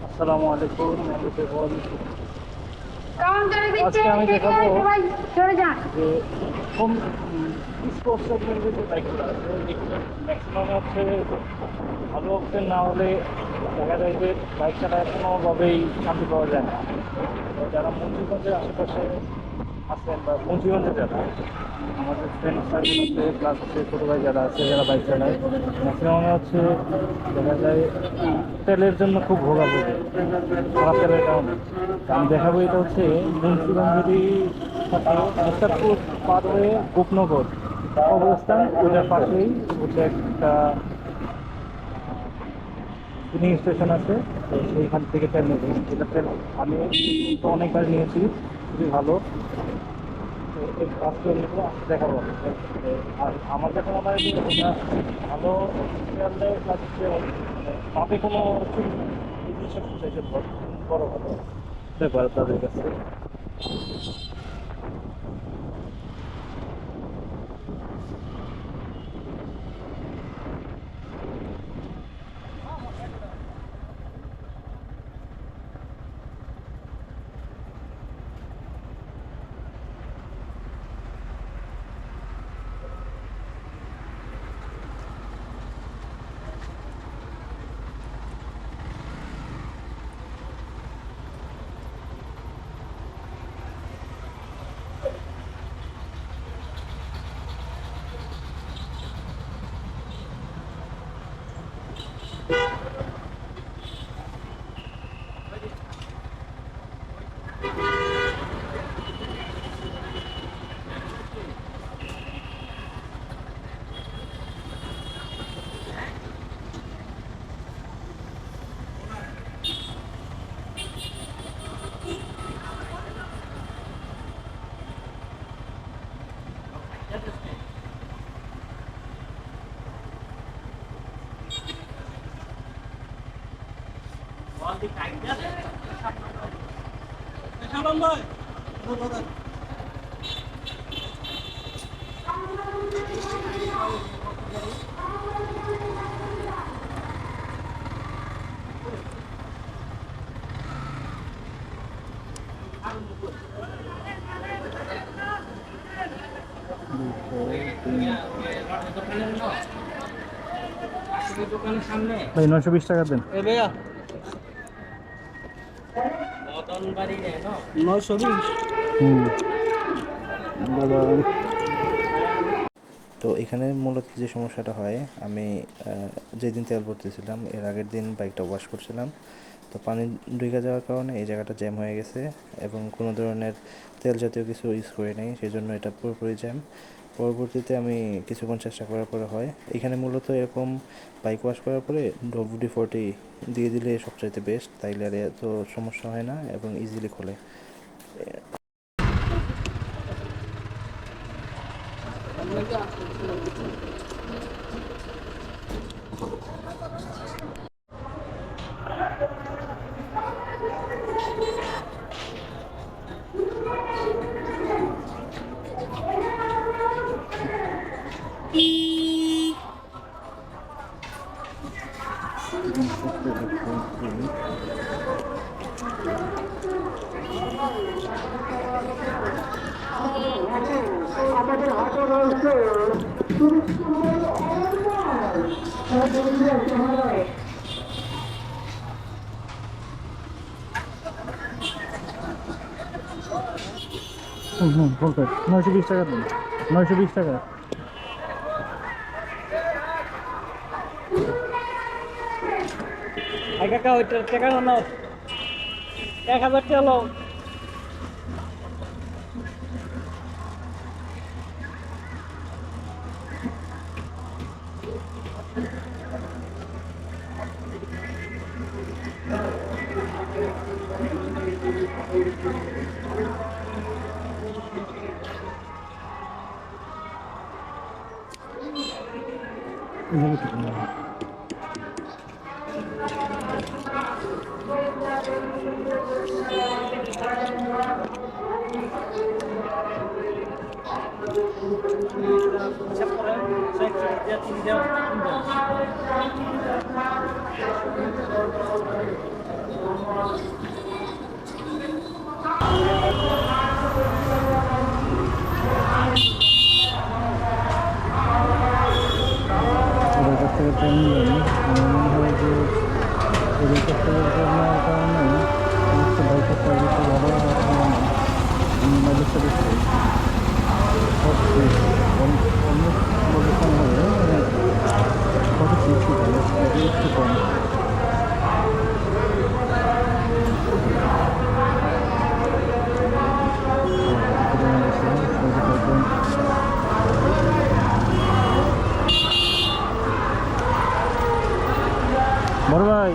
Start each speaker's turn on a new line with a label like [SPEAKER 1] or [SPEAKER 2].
[SPEAKER 1] আসসালামু আলাইকুম। আজকে আমি দেখাবো যে কম স্পোর্টস সেগমেন্টের যে বাইকগুলো আছে ম্যাক্সিমাম হচ্ছে ভালো অপশন না হলে দেখা যায় যে বাইক চালায় কোনোভাবেই শান্তি পাওয়া যায় না। যারা মুন্সিগঞ্জের আশেপাশে আছেন বা মুন্সিগঞ্জে যারা আমাদের ফ্রেন্ড সার্কেল আছে প্লাস হচ্ছে ছোটো ভাই যারা আছে যারা বাইক চালায় ম্যাক্সিমাম হচ্ছে দেখা যায় তেলের জন্য খুব ভোগাভুগি খারাপ তেলের কারণে। আমি দেখাবো এটা হচ্ছে মুন্সিগঞ্জেরই সাথে মুস্তাদপুর পার হয়ে গোপনগর অবস্থান, ওটার পাশেই হচ্ছে একটা ফিলিং স্টেশন আছে। তো সেইখান থেকে তেল নেবে, এটা তেল আমি তো অনেকবার নিয়েছি, খুবই ভালো। তো এই কাজটা দেখাবো। আর আমার কাছে মনে হয় যে ওটা ভালো তেল দেয়, প্লাস তাতে কোনো এই জিনিসটা খুঁজেছে বড় ভালো ব্যাপার তাদের কাছে। ভাই 920 টাকা দেন। 920।
[SPEAKER 2] তো এখানে মূলত যে সমস্যাটা হয়, আমি যেদিন তেল ভরতেছিলাম এর আগের দিন বাইকটা ওয়াশ করছিলাম, তো পানি ঢুকে যাওয়ার কারণে এই জায়গাটা জ্যাম হয়ে গেছে এবং কোনো ধরনের তেল জাতীয় কিছু ইউজ করে নেই, সেই জন্য এটা পুরোপুরি জ্যাম। পরবর্তীতে আমি কিছুক্ষণ চেষ্টা করার পরে হয় এখানে মূলত এরকম বাইক ওয়াশ করার পরে WD-40 দিয়ে দিলে সবচাইতে বেস্ট, তাইলে আর এত সমস্যা হয় না এবং ইজিলি খোলে।
[SPEAKER 3] আমাদের হাতে রয়েছে
[SPEAKER 1] বলতে 920 টাকা দেন। 920 টাকা।
[SPEAKER 4] কাকা ওইটার টাকা নাও, 1000 টাকা নাও। হিসাব করেন 60 দিয়া 3 দেওয়া 3 দেওয়া
[SPEAKER 1] ওদের কাছ থেকে ট্রেন নিলাম। আমার মনে হয় যে ওদের কাছ থেকে নেওয়ার কারণে সমস্ত বাইকের সার্ভিসটা ভালো হওয়ার কারণে আমি মাইলেজটা দেখছি অন্য লোকেশন হলে মানে 46 তাহলে একটু কম। বড় ভাই